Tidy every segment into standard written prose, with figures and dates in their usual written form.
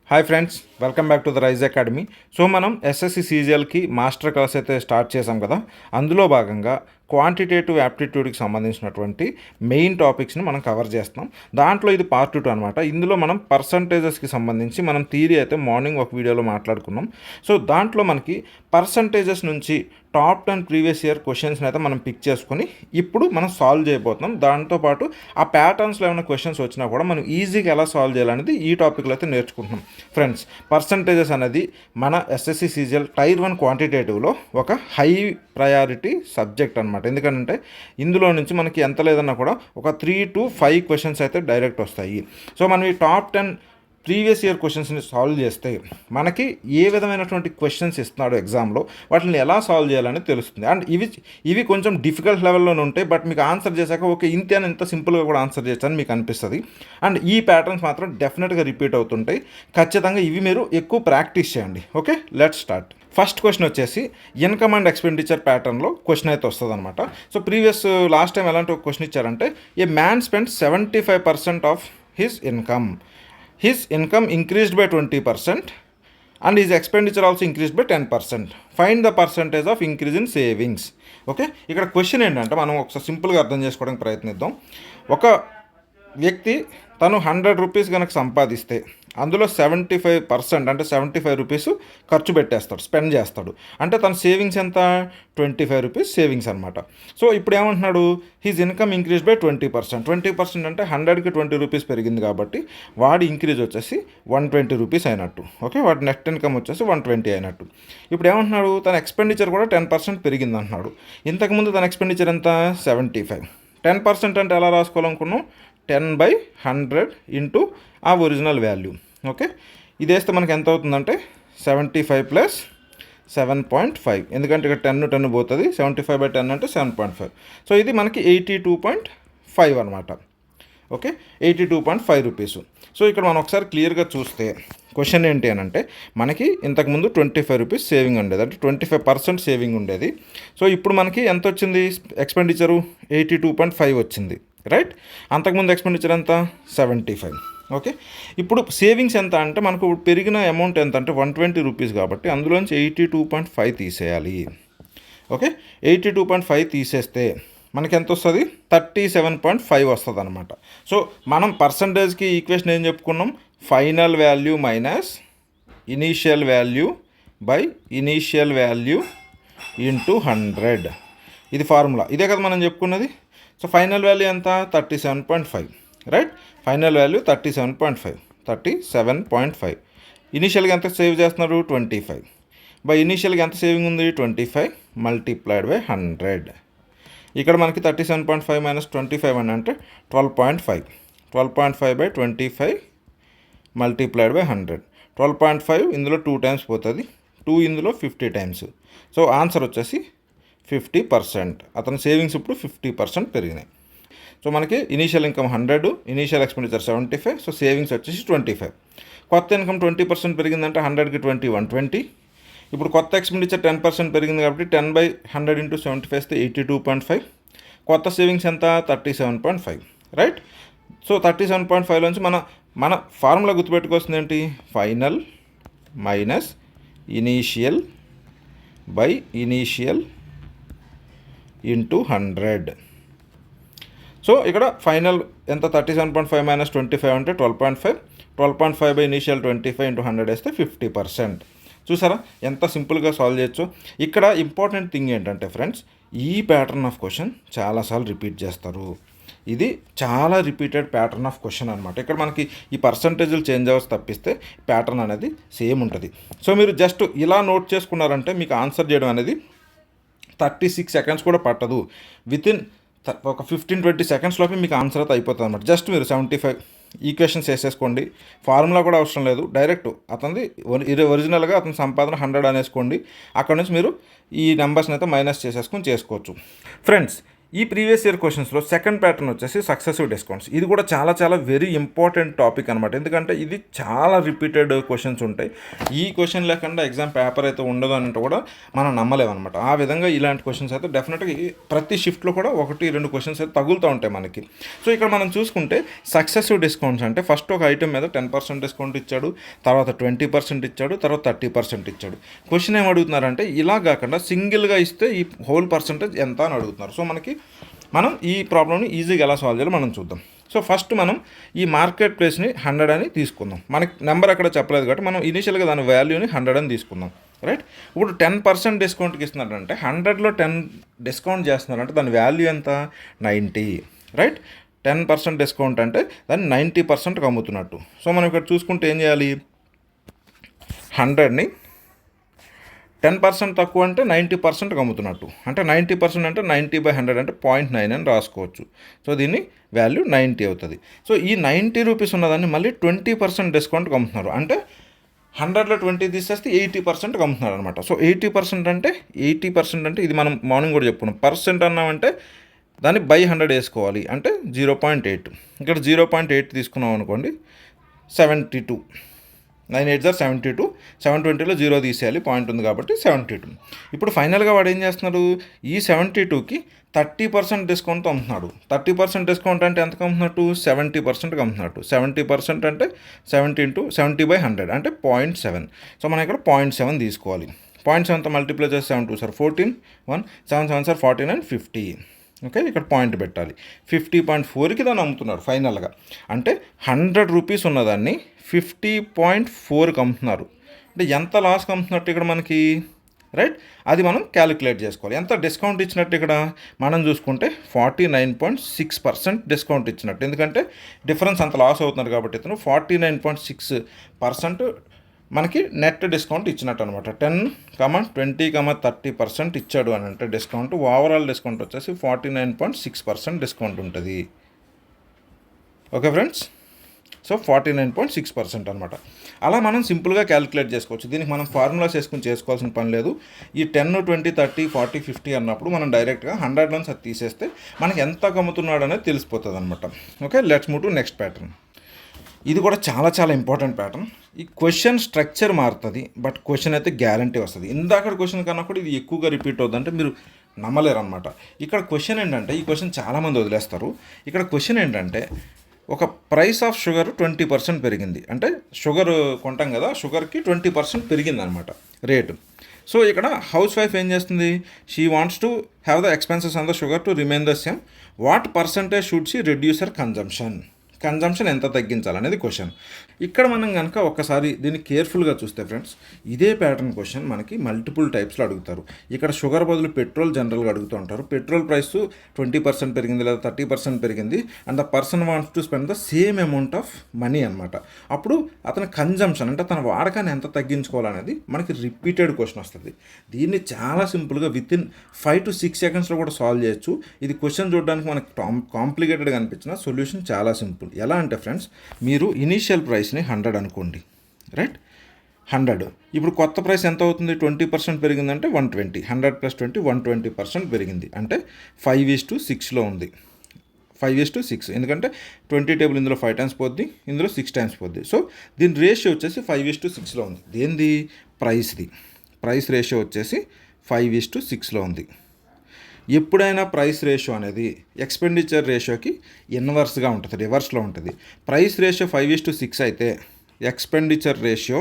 Hi friends, welcome back to the Rise Academy. So మనం SSC సీజీఎల్కి master class అయితే start చేసాం కదా. అందులో భాగంగా క్వాంటిటేటివ్ యాప్టిట్యూడ్కి సంబంధించినటువంటి మెయిన్ టాపిక్స్ని మనం కవర్ చేస్తున్నాం. దాంట్లో ఇది పార్ట్ 2 అనమాట. ఇందులో మనం పర్సంటేజెస్కి సంబంధించి మనం థియరీ అయితే మార్నింగ్ ఒక వీడియోలో మాట్లాడుకున్నాం. సో దాంట్లో మనకి పర్సంటేజెస్ నుంచి టాప్ 10 ప్రీవియస్ ఇయర్ క్వశ్చన్స్ని అయితే మనం పిక్ చేసుకొని ఇప్పుడు మనం సాల్వ్ చేయబోతున్నాం. దాంతోపాటు ఆ ప్యాటర్న్స్లో ఏమైనా క్వశ్చన్స్ వచ్చినా కూడా మనం ఈజీగా ఎలా సాల్వ్ చేయాలనేది ఈ టాపిక్లో అయితే నేర్చుకుంటున్నాం. ఫ్రెండ్స్, పర్సంటేజెస్ అనేది మన ఎస్ఎస్సి సీజీఎల్ టైర్ 1 క్వాంటిటేటివ్లో ఒక హై ప్రయారిటీ సబ్జెక్ట్ అనమాట. ఎందుకంటే ఇందులో నుంచి మనకి ఎంత లేదన్నా కూడా ఒక 3 to 5 క్వశ్చన్స్ అయితే డైరెక్ట్ వస్తాయి. సో మనం ఈ టాప్ 10 ప్రీవియస్ ఇయర్ క్వశ్చన్స్ని సాల్వ్ చేస్తే మనకి ఏ విధమైనటువంటి క్వశ్చన్స్ ఇస్తున్నాడో ఎగ్జామ్లో వాటిని ఎలా సాల్వ్ చేయాలని తెలుస్తుంది. అండ్ ఇవి కొంచెం డిఫికల్ట్ లెవెల్లోనే ఉంటాయి. బట్ మీకు ఆన్సర్ చేశాక ఓకే ఇంతే అని ఇంత సింపుల్గా కూడా ఆన్సర్ చేయొచ్చని మీకు అనిపిస్తుంది. అండ్ ఈ ప్యాటర్న్స్ మాత్రం డెఫినెట్గా రిపీట్ అవుతుంటాయి. ఖచ్చితంగా ఇవి మీరు ఎక్కువ ప్రాక్టీస్ చేయండి. Okay, let's start. First question వచ్చేసి ఇన్కమ్ అండ్ ఎక్స్పెండిచర్ ప్యాటర్న్లో క్వశ్చన్ అయితే వస్తుంది అనమాట. సో లాస్ట్ టైం ఎలాంటి ఒక క్వశ్చన్ ఇచ్చారంటే, ఏ man spend 75% of his income increased by 20% and his expenditure also increased by 10%. Find the percentage of increase in savings. Okay, ఇక్కడ question ఏంటంటే మనం ఒకసారి సింపుల్గా అర్థం చేసుకోవడానికి ప్రయత్నిద్దాం. ఒక వ్యక్తి తను 100 రూపీస్ కనుక సంపాదిస్తే అందులో 75% అంటే 75 రూపీస్ ఖర్చు పెట్టేస్తాడు, స్పెండ్ చేస్తాడు. అంటే తన సేవింగ్స్ ఎంత? 25 రూపీస్ సేవింగ్స్ అనమాట. సో ఇప్పుడు ఏమంటున్నాడు? His income increase by 20%. 20% అంటే 100కి 20 రూపీస్ పెరిగింది కాబట్టి వాడి ఇంక్రీజ్ వచ్చేసి 120 రూపీస్ అయినట్టు. ఓకే, వాడి నెట్ ఇన్కమ్ వచ్చేసి 120 అయినట్టు. ఇప్పుడు ఏమంటున్నాడు? తన ఎక్స్పెండిచర్ కూడా 10% పెరిగింది అంటున్నాడు. ఇంతకుముందు తన ఎక్స్పెండిచర్ ఎంత? 75. 10% అంటే ఎలా రాసుకోవాలనుకున్నాం? 10/100 ఇంటూ ఆ ఒరిజినల్ వాల్యూ. ఓకే, ఇది వేస్తే మనకి ఎంత అవుతుందంటే 75 ప్లస్ 7.5. ఎందుకంటే ఇక్కడ 10 పోతుంది. 75/10 అంటే 7.5. సో ఇది మనకి 82.5 అనమాట. Okay, 82.5 rupees. సో ఇక్కడ మనం ఒకసారి క్లియర్గా చూస్తే క్వశ్చన్ ఏంటి అని అంటే, మనకి ఇంతకుముందు 25 రూపీస్ సేవింగ్ ఉండేది, అంటే 25% సేవింగ్ ఉండేది. సో ఇప్పుడు మనకి ఎంత వచ్చింది? ఎక్స్పెండిచరు 82.5 వచ్చింది, రైట్? అంతకుముందు ఎక్స్పెండిచర్ ఎంత? 75. ఓకే, ఇప్పుడు సేవింగ్స్ ఎంత అంటే మనకు పెరిగిన అమౌంట్ ఎంత అంటే 120 రూపీస్ కాబట్టి అందులోంచి 82.5 తీసేయాలి. ఓకే, 82.5 తీసేస్తే మనకి ఎంత వస్తుంది? 37.5 వస్తుంది అనమాట. సో మనం పర్సంటేజ్కి ఈక్వేషన్ ఏం చెప్పుకున్నాం? Final value minus initial value by initial value into 100. ఇది ఫార్ములా, ఇదే కదా మనం చెప్పుకున్నది. సో ఫైనల్ వాల్యూ ఎంత? 37.5, రైట్? Final value 37.5. ఇనీషియల్గా ఎంత సేవ్ చేస్తున్నారు? 25. బై ఇనీషియల్గా ఎంత సేవింగ్ ఉంది? 25 మల్టీప్లైడ్ బై 100. ఇక్కడ మనకి 37.5 మైనస్ 25 అని అంటే 12.5. 12.5/25 మల్టీప్లైడ్ బై 100. 12.5 ఇందులో 2 టైమ్స్ పోతుంది, 2 ఇందులో 50 టైమ్స్. సో ఆన్సర్ వచ్చేసి 50%. అతని సేవింగ్స్ ఇప్పుడు 50% పెరిగినాయి. సో మనకి initial income 100, initial expenditure 75, so savings వచ్చేసి 25. కొత్త ఇన్కమ్ 20% పెరిగిందంటే 100కి 20 120. ఇప్పుడు కొత్త ఎక్స్పెండిచర్ 10% పెరిగింది కాబట్టి 10/100 ఇంటూ 75 ఇస్తే 82.5. కొత్త సేవింగ్స్ ఎంత? 37.5, రైట్? సో 37.5లోంచి మన ఫార్ములా గుర్తుపెట్టుకొస్తుంది ఏంటి? Final minus initial by initial into 100. So ఇక్కడ ఫైనల్ ఎంత? 37.5 మైనస్ 25 అంటే 12.5. 12.5 బై ఇనీషియల్ 25 ఇంటూ 100 వేస్తే 50%. చూసారా ఎంత సింపుల్గా సాల్వ్ చేయొచ్చు? ఇక్కడ ఇంపార్టెంట్ థింగ్ ఏంటంటే ఫ్రెండ్స్, ఈ ప్యాటర్న్ ఆఫ్ క్వశ్చన్ చాలాసార్లు రిపీట్ చేస్తారు. ఇది చాలా రిపీటెడ్ ప్యాటర్న్ ఆఫ్ క్వశ్చన్ అనమాట. ఇక్కడ మనకి ఈ పర్సంటేజ్లు చేంజ్ అవ్వచ్చు తప్పిస్తే ప్యాటర్న్ అనేది సేమ్ ఉంటుంది. సో మీరు జస్ట్ ఇలా నోట్ చేసుకున్నారంటే మీకు ఆన్సర్ చేయడం అనేది 36 సెకండ్స్ కూడా పట్టదు. వితిన్ ఒక 15-20 సెకండ్స్ లోపే మీకు ఆన్సర్ అయితే అయిపోతుంది అనమాట. జస్ట్ మీరు 75 ఈక్వేషన్స్ వేసేసుకోండి. ఫార్ములా కూడా అవసరం లేదు, డైరెక్ట్ అతనిది ఒరిజినల్గా అతని సంపాదన 100 అనేసుకోండి. అక్కడ నుంచి మీరు ఈ నెంబర్స్ని అయితే మైనస్ చేసుకోవచ్చు. ఫ్రెండ్స్, ఈ ప్రీవియస్ ఇయర్ క్వశ్చన్స్లో సెకండ్ ప్యాటర్న్ వచ్చేసి సక్సెసివ్ డిస్కౌంట్స్. ఇది కూడా చాలా చాలా వెరీ ఇంపార్టెంట్ టాపిక్ అనమాట. ఎందుకంటే ఇది చాలా రిపీటెడ్ క్వశ్చన్స్ ఉంటాయి. ఈ క్వశ్చన్ లేకుండా ఎగ్జామ్ పేపర్ అయితే ఉండదు అంటే కూడా మనం నమ్మలేమన్నమాట. ఆ విధంగా ఇలాంటి క్వశ్చన్స్ అయితే డెఫినెట్గా ప్రతి షిఫ్ట్లో కూడా 1-2 క్వశ్చన్స్ అయితే తగులుతూ ఉంటాయి మనకి. సో ఇక్కడ మనం చూసుకుంటే సక్సెసివ్ డిస్కౌంట్స్ అంటే ఫస్ట్ ఒక ఐటమ్ మీద 10% డిస్కౌంట్ ఇచ్చాడు, తర్వాత 20% ఇచ్చాడు, తర్వాత 30% ఇచ్చాడు. క్వశ్చన్ ఏం అడుగుతున్నారంటే ఇలా కాకుండా సింగిల్గా ఇస్తే ఈ హోల్ పర్సంటేజ్ ఎంత అని అడుగుతున్నారు. సో మనం ఈ ప్రాబ్లమ్ని ఈజీగా ఎలా సాల్వ్ చేయాలో మనం చూద్దాం. సో ఫస్ట్ మనం ఈ మార్కెట్ ప్లేస్ని 100 అని తీసుకుందాం. మనకి నెంబర్ అక్కడ చెప్పలేదు కాబట్టి మనం ఇనిషియల్గా దాని వాల్యూని 100 అని తీసుకుందాం. రైట్, ఇప్పుడు 10% డిస్కౌంట్కి ఇస్తున్నారంటే 100లో 10 డిస్కౌంట్ చేస్తున్నారంటే దాని వాల్యూ ఎంత? 90. రైట్, 10% డిస్కౌంట్ అంటే దాన్ని 90%కి అమ్ముతున్నట్టు. సో మనం ఇక్కడ చూసుకుంటే ఏం చేయాలి? 100ని 10% తక్కువ అంటే 90%కి అమ్ముతున్నట్టు. అంటే 90% అంటే 90/100 అంటే 0.9 అని రాసుకోవచ్చు. సో దీన్ని వాల్యూ 90 అవుతుంది. సో ఈ 90 రూపీస్ ఉన్నదాన్ని మళ్ళీ 20% డిస్కౌంట్కి అమ్ముతున్నారు. అంటే 100లో 20 తీసేస్తే 80%కి అమ్ముతున్నారు అనమాట. సో 80% అంటే ఇది మనం మార్నింగ్ కూడా చెప్పుకున్నాం. పర్సెంట్ అన్నామంటే దాన్ని బై 100 వేసుకోవాలి అంటే 0.8. ఇక్కడ 0.8 తీసుకున్నాం అనుకోండి 72. 9 8 72. 720లో 0 తీసేయాలి, పాయింట్ ఉంది కాబట్టి 72. ఇప్పుడు ఫైనల్గా వాడు ఏం చేస్తున్నారు? ఈ 72కి 30% డిస్కౌంట్తో అమ్ముతున్నాడు. 30% డిస్కౌంట్ అంటే ఎంతకు అమ్ముతున్నట్టు? 70%కి అమ్ముతున్నట్టు. 70% అంటే 70/100 అంటే 0.7. సో మనం ఇక్కడ 0.7 తీసుకోవాలి. 0.7తో మల్టిప్లై చేస్తే 7 2 సార్ 14, 1 7 7 సార్ 49 50. ఓకే, ఇక్కడ పాయింట్ పెట్టాలి. 50.4కి దాన్ని అమ్ముతున్నారు ఫైనల్గా. అంటే 100 రూపీస్ ఉన్నదాన్ని 50.4కి అమ్ముతున్నారు. అంటే ఎంత లాస్కి అమ్ముతున్నట్టు ఇక్కడ మనకి? రైట్, అది మనం క్యాలిక్యులేట్ చేసుకోవాలి. ఎంత డిస్కౌంట్ ఇచ్చినట్టు ఇక్కడ మనం చూసుకుంటే 49.6% డిస్కౌంట్ ఇచ్చినట్టు. ఎందుకంటే డిఫరెన్స్ అంత లాస్ అవుతున్నారు కాబట్టి ఇతను 49.6% మనకి నెట్ డిస్కౌంట్ ఇచ్చినట్టు అనమాట. 10, 20, 30% ఇచ్చాడు అని అంటే డిస్కౌంట్. ఓవరాల్ డిస్కౌంట్ వచ్చేసి 49.6% డిస్కౌంట్ ఉంటుంది. ఓకే ఫ్రెండ్స్, సో 49.6% అనమాట. అలా మనం సింపుల్గా క్యాలిక్యులేట్ చేసుకోవచ్చు. దీనికి మనం ఫార్ములాస్ వేసుకుని చేసుకోవాల్సిన పని లేదు. ఈ 10, 20, 30, 40, 50 అన్నప్పుడు మనం డైరెక్ట్గా 100 నుంచి అది తీసేస్తే మనకి ఎంత కమ్ముతున్నాడు అనేది తెలిసిపోతుంది అనమాట. Okay, let's move to next pattern. ఇది కూడా చాలా చాలా ఇంపార్టెంట్ ప్యాటర్న్. ఈ క్వశ్చన్ స్ట్రక్చర్ మారుతుంది, బట్ క్వశ్చన్ అయితే గ్యారంటీ వస్తుంది. ఇందాక క్వశ్చన్ కన్నా కూడా ఇది ఎక్కువగా రిపీట్ అవుతుంది అంటే మీరు నమ్మలేరు అనమాట. ఇక్కడ క్వశ్చన్ ఏంటంటే, ఈ క్వశ్చన్ చాలామంది వదిలేస్తారు. ఇక్కడ క్వశ్చన్ ఏంటంటే, ఒక ప్రైస్ ఆఫ్ షుగర్ 20% పెరిగింది. అంటే షుగర్ కొంటాం కదా, షుగర్కి 20% పెరిగింది అనమాట రేటు. సో ఇక్కడ హౌస్ వైఫ్ ఏం చేస్తుంది? She wants to have the expenses on the sugar to remain the same. What percentage should she reduce her consumption ఎంత తగ్గించాలనేది క్వశ్చన్. ఇక్కడ మనం కనుక ఒక్కసారి దీన్ని కేర్ఫుల్గా చూస్తే ఫ్రెండ్స్, ఇదే ప్యాటర్న్ క్వశ్చన్ మనకి మల్టిపుల్ టైప్స్లో అడుగుతారు. ఇక్కడ షుగర్ బదులు పెట్రోల్ జనరల్గా అడుగుతూ ఉంటారు. పెట్రోల్ ప్రైస్ 20% పెరిగింది లేదా 30% పెరిగింది and the person wants to spend the same amount of money అనమాట. అప్పుడు అతని కన్జంప్షన్ అంటే తన వాడకాన్ని ఎంత తగ్గించుకోవాలనేది మనకి రిపీటెడ్ క్వశ్చన్ వస్తుంది. దీన్ని చాలా సింపుల్గా వితిన్ 5 to 6 సెకండ్స్లో కూడా సాల్వ్ చేయొచ్చు. ఇది క్వశ్చన్ చూడడానికి మనకి కాంప్లికేటెడ్గా అనిపించిన సొల్యూషన్ చాలా సింపుల్. ఎలా అంటే ఫ్రెండ్స్, మీరు ఇనీషియల్ ప్రైస్ని 100 అనుకోండి. రైట్, 100. ఇప్పుడు కొత్త ప్రైస్ ఎంత అవుతుంది? 20% పెరిగిందంటే 120. 100 + 20 120% పెరిగింది. అంటే 5:6లో ఉంది. 5:6 ఎందుకంటే 20 టేబుల్ ఇందులో 5 టైమ్స్ పోద్ది, ఇందులో 6 టైమ్స్ పోద్ది. సో దీని రేషియో వచ్చేసి 5:6లో ఉంది. దేనిది? ప్రైస్ది. ప్రైస్ రేషియో వచ్చేసి 5:6లో ఉంది. ఎప్పుడైనా ప్రైస్ రేషియో అనేది ఎక్స్పెండిచర్ రేషియోకి ఇన్వర్స్గా ఉంటుంది, రివర్స్లో ఉంటుంది. ప్రైస్ రేషియో 5:6 అయితే ఎక్స్పెండిచర్ రేషియో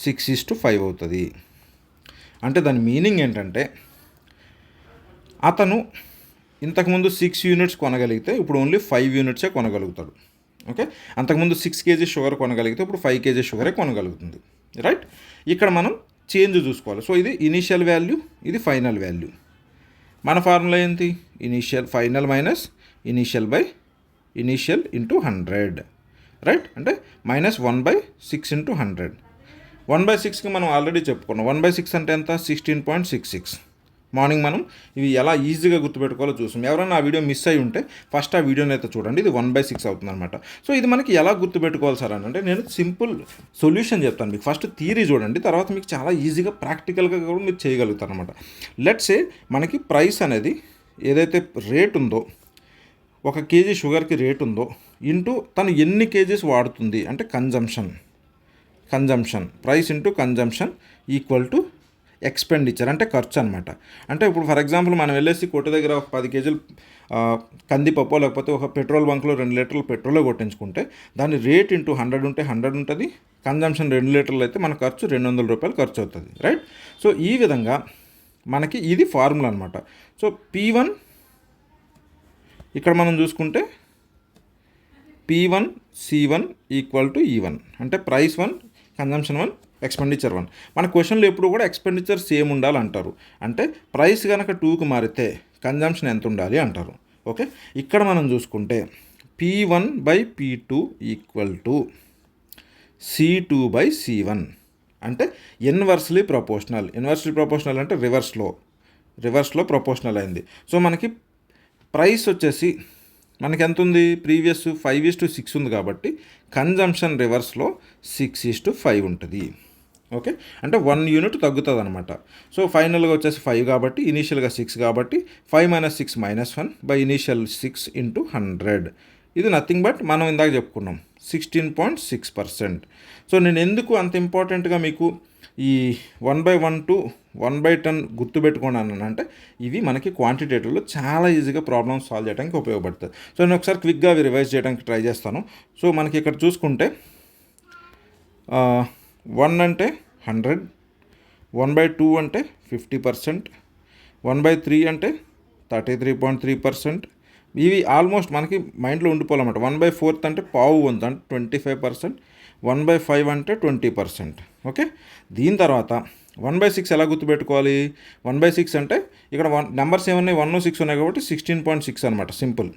6:5 అవుతుంది. అంటే దాని మీనింగ్ ఏంటంటే, అతను ఇంతకుముందు 6 యూనిట్స్ కొనగలిగితే ఇప్పుడు ఓన్లీ 5 యూనిట్సే కొనగలుగుతాడు. ఓకే, అంతకుముందు 6 kg షుగర్ కొనగలిగితే ఇప్పుడు 5 kg షుగరే కొనగలుగుతుంది. రైట్, ఇక్కడ మనం చేంజ్ చూసుకోవాలి. సో ఇది ఇనీషియల్ వాల్యూ, ఇది ఫైనల్ వాల్యూ. మన ఫార్ములా ఏంటి? Final minus initial by initial into 100. Right, అంటే -1/6 ఇంటూ 100. 1/6కి మనం ఆల్రెడీ చెప్పుకున్నాం. 1/6 అంటే ఎంత? 16.66. మార్నింగ్ మనం ఇవి ఎలా ఈజీగా గుర్తుపెట్టుకోవాలో చూసాం. ఎవరైనా ఆ వీడియో మిస్ అయి ఉంటే ఫస్ట్ ఆ వీడియోని అయితే చూడండి. ఇది 1/6 అవుతుంది అనమాట. సో ఇది మనకి ఎలా గుర్తుపెట్టుకోవాలి సార్ అని అంటే, నేను సింపుల్ సొల్యూషన్ చెప్తాను మీకు. ఫస్ట్ థియరీ చూడండి, తర్వాత మీకు చాలా ఈజీగా ప్రాక్టికల్గా కూడా మీరు చేయగలుగుతారు అనమాట. లెట్స్ సే మనకి ప్రైస్ అనేది ఏదైతే రేట్ ఉందో, 1 కేజీ షుగర్కి రేట్ ఉందో ఇంటూ తను ఎన్ని కేజీస్ వాడుతుంది అంటే consumption price into consumption equal to expenditure అంటే ఖర్చు అనమాట. అంటే ఇప్పుడు ఫర్ ఎగ్జాంపుల్ మనం వెళ్ళేసి కొట్టు దగ్గర ఒక 10 కేజీలు కందిపప్పు లేకపోతే ఒక పెట్రోల్ బంక్లో 2 లీటర్లు పెట్రోల్ కొట్టించుకుంటే దాని రేట్ ఇంటూ 100 ఉంటే 100 ఉంటుంది, కన్జంప్షన్ 2 లీటర్లు అయితే మన ఖర్చు 200 రూపాయలు ఖర్చు అవుతుంది, రైట్. సో ఈ విధంగా మనకి ఇది ఫార్ములా అనమాట. సో P1 ఇక్కడ మనం చూసుకుంటే P1 C1 equal to E1 అంటే ప్రైస్ 1, కన్జంప్షన్ 1, ఎక్స్పెండిచర్ 1. మన క్వశ్చన్లో ఎప్పుడు కూడా ఎక్స్పెండిచర్ సేమ్ ఉండాలంటారు. అంటే ప్రైస్ కనుక 2కి మారితే కన్జంప్షన్ ఎంత ఉండాలి అంటారు. ఓకే, ఇక్కడ మనం చూసుకుంటే P1 by P2 equal to C2 by C1 అంటే ఇన్వర్స్లీ ప్రపోర్షనల్ అంటే రివర్స్లో ప్రపోర్షనల్ అయింది. సో మనకి ప్రైస్ వచ్చేసి మనకి ఎంత ఉంది, ప్రీవియస్ 5:6 ఉంది కాబట్టి కన్జంప్షన్ రివర్స్లో 6:5 ఉంటుంది. ఓకే, అంటే 1 యూనిట్ తగ్గుతుంది అనమాట. సో ఫైనల్గా వచ్చేసి 5 కాబట్టి ఇనీషియల్గా 6 కాబట్టి 5 - 6 -1 బై ఇనీషియల్ 6 ఇంటూ 100. ఇది నథింగ్ బట్ మనం ఇందాక చెప్పుకున్నాం 16.6%. సో నేను ఎందుకు అంత ఇంపార్టెంట్గా మీకు ఈ 1/1 to 1/10 గుర్తుపెట్టుకున్నాను అంటే ఇవి మనకి క్వాంటిటేటివ్లో చాలా ఈజీగా ప్రాబ్లమ్స్ సాల్వ్ చేయడానికి ఉపయోగపడుతుంది. సో నేను ఒకసారి క్విక్గా అవి రివైజ్ చేయడానికి ట్రై చేస్తాను. సో మనకి ఇక్కడ చూసుకుంటే 1 అంటే 100, 1/2 అంటే 50%, 1/3 అంటే 33.3%. ఇవి ఆల్మోస్ట్ మనకి మైండ్లో ఉండిపోవాలన్నమాట. 1/4 అంటే పావు వంతు అంటే 25%, 1/5 అంటే 20%. ఓకే, దీని తర్వాత 1/6 ఎలా గుర్తుపెట్టుకోవాలి, 1/6 అంటే ఇక్కడ నెంబర్స్ ఏమన్నాయి 1, 6 ఉన్నాయి కాబట్టి 16.6 అనమాట, సింపుల్.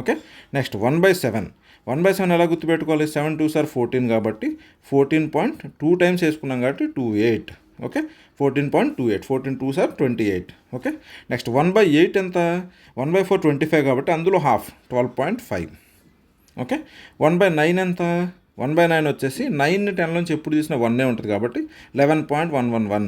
ఓకే, నెక్స్ట్ 1/7 ఎలా గుర్తుపెట్టుకోవాలి, 7 2s are 14 కాబట్టి 14.2 టైమ్స్ వేసుకున్నాం కాబట్టి 28. Okay, 14.28, 14 2s are 28. Okay, next 1/8 ఎంత, 1/4 25 కాబట్టి అందులో హాఫ్ 12.5. ఓకే, 1/9 ఎంత, 1/9 వచ్చేసి 9ని 10 నుంచి ఎప్పుడు తీసినా 1 ఉంటుంది కాబట్టి 11.111.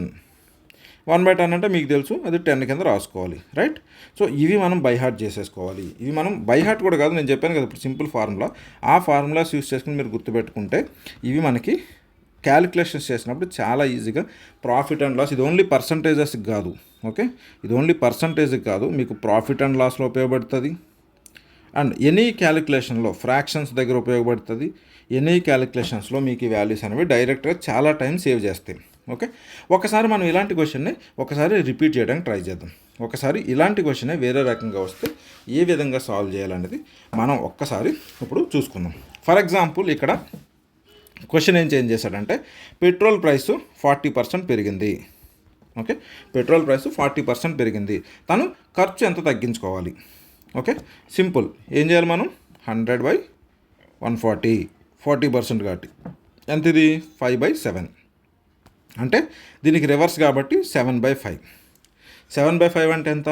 1/10 అంటే మీకు తెలుసు అది 10 కింద రాసుకోవాలి, రైట్. సో ఇవి మనం బైహార్ట్ చేసేసుకోవాలి. ఇవి మనం బైహార్ట్ కూడా కాదు, నేను చెప్పాను కదా ఇప్పుడు సింపుల్ ఫార్ములా, ఆ ఫార్ములాస్ యూస్ చేసుకుని మీరు గుర్తుపెట్టుకుంటే ఇవి మనకి క్యాలిక్యులేషన్స్ చేసినప్పుడు చాలా ఈజీగా ప్రాఫిట్ అండ్ లాస్, ఇది ఓన్లీ పర్సంటేజెస్కి కాదు. ఓకే, ఇది ఓన్లీ పర్సంటేజ్కి కాదు, మీకు ప్రాఫిట్ అండ్ లాస్లో ఉపయోగపడుతుంది. అండ్ ఎనీ క్యాలిక్యులేషన్లో ఫ్రాక్షన్స్ దగ్గర ఉపయోగపడుతుంది. ఎనీ క్యాలిక్యులేషన్స్లో మీకు ఈ వాల్యూస్ అనేవి డైరెక్ట్గా చాలా టైం సేవ్ చేస్తాయి. ఓకే, ఒకసారి మనం ఇలాంటి క్వశ్చన్ని ఒకసారి రిపీట్ చేయడానికి ట్రై చేద్దాం. ఒకసారి ఇలాంటి క్వశ్చనే వేరే రకంగా వస్తే ఏ విధంగా సాల్వ్ చేయాలనేది మనం ఒక్కసారి ఇప్పుడు చూసుకుందాం. ఫర్ ఎగ్జాంపుల్ ఇక్కడ క్వశ్చన్ ఏం చేంజ్ చేశాడంటే పెట్రోల్ ప్రైసు 40% పెరిగింది. ఓకే, పెట్రోల్ ప్రైసు 40% పెరిగింది, తను ఖర్చు ఎంత తగ్గించుకోవాలి. ఓకే, సింపుల్, ఏం చేయాలి మనం 100/140, 40% కాబట్టి ఎంత ఇది 5/7 అంటే దీనికి రివర్స్ కాబట్టి 7/5. 7/5 అంటే ఎంత,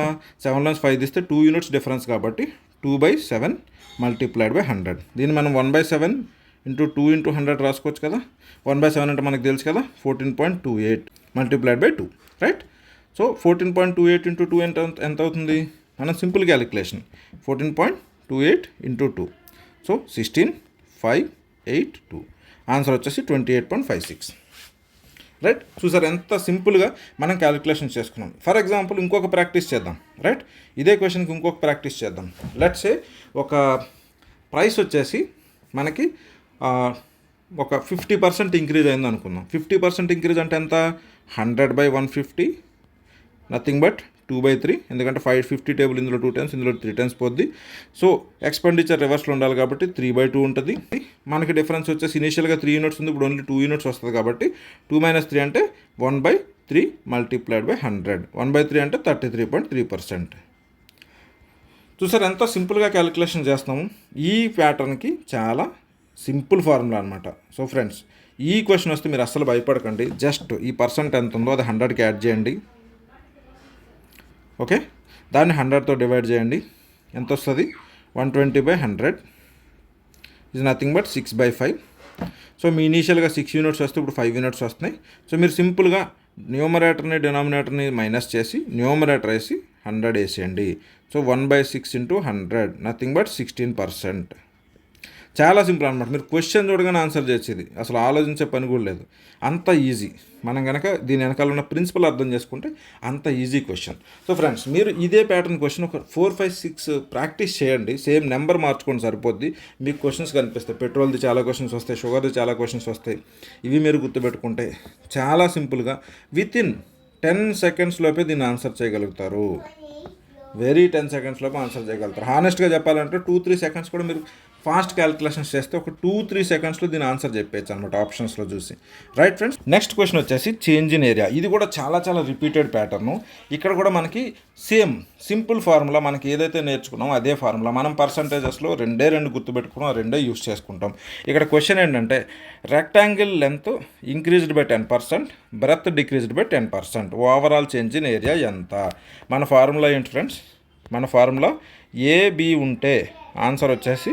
7 5 తీస్తే 2 యూనిట్స్ డిఫరెన్స్ కాబట్టి 2/7 మల్టిప్లైడ్ బై 100. దీన్ని మనం 1/7 ఇంటూ 2 ఇంటూ 100 రాసుకోవచ్చు కదా. 1/7 అంటే మనకు తెలుసు కదా 14.28 multiplied by 2, right. So 14.28 into 2 ఎంత అవుతుంది, మనం simple calculation 14.28 into 2, so 16,582. Answer వచ్చేసి 28.56, రైట్. చూసారు ఎంత సింపుల్గా మనం క్యాలిక్యులేషన్ చేసుకున్నాం. ఫర్ ఎగ్జాంపుల్ ఇంకొక ప్రాక్టీస్ చేద్దాం, రైట్. ఇదే క్వశ్చన్కి ఇంకొక ప్రాక్టీస్ చేద్దాం. లెట్స్ సే ఒక ప్రైస్ వచ్చేసి మనకి ఒక 50% ఇంక్రీజ్ అయింది అనుకుందాం. 50% ఇంక్రీజ్ అంటే ఎంత, 100/150, నథింగ్ బట్ 2/3, ఎందుకంటే 550 టేబుల్ ఇందులో 2 టైమ్స్ ఇందులో 3 టైమ్స్ పోద్ది. సో ఎక్స్పెండిచర్ రివర్స్లో ఉండాలి కాబట్టి 3/2 ఉంటుంది. మనకి డిఫరెన్స్ వచ్చేసి ఇనీషియల్గా 3 యూనిట్స్ ఉంది, ఇప్పుడు ఓన్లీ 2 యూనిట్స్ వస్తుంది కాబట్టి 2 - 3 అంటే 1/3 మల్టిప్లైడ్ బై 100. 1/3 అంటే 33.3%. చూసారు ఎంత సింపుల్గా క్యాలిక్యులేషన్ చేస్తాము. ఈ ప్యాటర్న్కి చాలా సింపుల్ ఫార్ములా అనమాట. సో ఫ్రెండ్స్, ఈ క్వశ్చన్ వస్తే మీరు అస్సలు భయపడకండి. జస్ట్ ఈ పర్సెంట్ ఎంత ఉందో అది 100కి యాడ్ చేయండి. ఓకే, దాన్ని 100తో డివైడ్ చేయండి, ఎంత వస్తుంది 120/100 ఈజ్ నథింగ్ బట్ 6/5. సో మీ ఇనీషియల్గా 6 యూనిట్స్ వస్తే ఇప్పుడు 5 యూనిట్స్ వస్తున్నాయి. సో మీరు సింపుల్గా న్యూమరేటర్ని డినామినేటర్ని మైనస్ చేసి న్యూమరేటర్ వేసి 100 వేసేయండి. So 1/6 into 100 nothing but 16%. చాలా సింపుల్ అనమాట. మీరు క్వశ్చన్ చూడగానే ఆన్సర్ చేసేది, అసలు ఆలోచించే పని కూడా లేదు. అంత ఈజీ. మనం కనుక దీని వెనకాల ఉన్న ప్రిన్సిపల్ అర్థం చేసుకుంటే అంత ఈజీ క్వశ్చన్. సో ఫ్రెండ్స్, మీరు ఇదే ప్యాటర్న్ క్వశ్చన్ ఒక 4, 5, 6 ప్రాక్టీస్ చేయండి. సేమ్ నెంబర్ మార్చుకొని సరిపోద్ది. మీకు క్వశ్చన్స్ కనిపిస్తాయి. పెట్రోల్ది చాలా క్వశ్చన్స్ వస్తాయి, షుగర్ది చాలా క్వశ్చన్స్ వస్తాయి. ఇవి మీరు గుర్తుపెట్టుకుంటే చాలా సింపుల్గా వితిన్ 10 seconds లోపే దీన్ని ఆన్సర్ చేయగలుగుతారు. వెరీ 10 seconds లోపు ఆన్సర్ చేయగలుగుతారు. హానెస్ట్గా చెప్పాలంటే 2-3 seconds కూడా మీరు ఫాస్ట్ క్యాలిక్యులేషన్స్ చేస్తే ఒక 2-3 secondsలో దీని ఆన్సర్ చెప్పేయచ్చు అనమాట ఆప్షన్స్లో చూసి. రైట్ ఫ్రెండ్స్, నెక్స్ట్ క్వశ్చన్ వచ్చేసి చేంజ్ ఇన్ ఏరియా. ఇది కూడా చాలా చాలా రిపీటెడ్ ప్యాటర్ను. ఇక్కడ కూడా మనకి సేమ్ సింపుల్ ఫార్ములా, మనకి ఏదైతే నేర్చుకున్నామో అదే ఫార్ములా. మనం పర్సంటేజెస్లో 2 గుర్తుపెట్టుకున్నాం, 2 యూస్ చేసుకుంటాం. ఇక్కడ క్వశ్చన్ ఏంటంటే rectangle length increased by 10%, breadth decreased by 10%, overall change in area ఎంత? మన ఫార్ములా ఏంటి ఫ్రెండ్స్? మన ఫార్ములా ఏబి ఉంటే ఆన్సర్ వచ్చేసి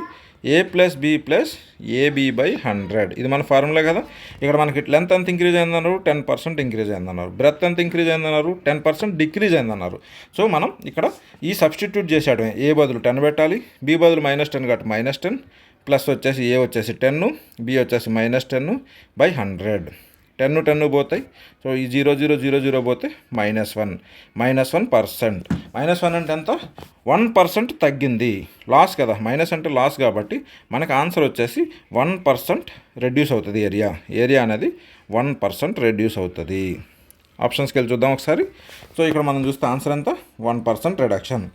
a+b+ab/100. ఇది మన ఫార్ములా కదా. ఇక్కడ మనకి లెంత్ ఎంత ఇంక్రీజ్ అయిందన్నారు? 10% ఇంక్రీజ్ అయిందన్నారు. బ్రెత్ ఎంత ఇంక్రీజ్ అయిందన్నారు? 10% డిక్రీజ్ అయిందన్నారు. సో మనం ఇక్కడ ఈ సబ్స్టిట్యూట్ చేసాడు. ఏ బదులు 10 పెట్టాలి, బి బదులు -10 కాబట్టి -10, ప్లస్ వచ్చేసి ఏ వచ్చేసి 10, బి వచ్చేసి -10/100. 10 పోతాయి. సో ఈ 0, 0, 0, 0 పోతే -1. -1%. -1 అంటే ఎంత? 1% తగ్గింది. లాస్ కదా, మైనస్ అంటే లాస్ కాబట్టి మనకు ఆన్సర్ వచ్చేసి 1% రెడ్యూస్ అవుతుంది. ఏరియా అనేది 1% రెడ్యూస్ అవుతుంది. ఆప్షన్స్కి వెళ్ళి చూద్దాం ఒకసారి. సో ఇక్కడ మనం చూస్తే ఆన్సర్ ఎంత? 1% రిడక్షన్.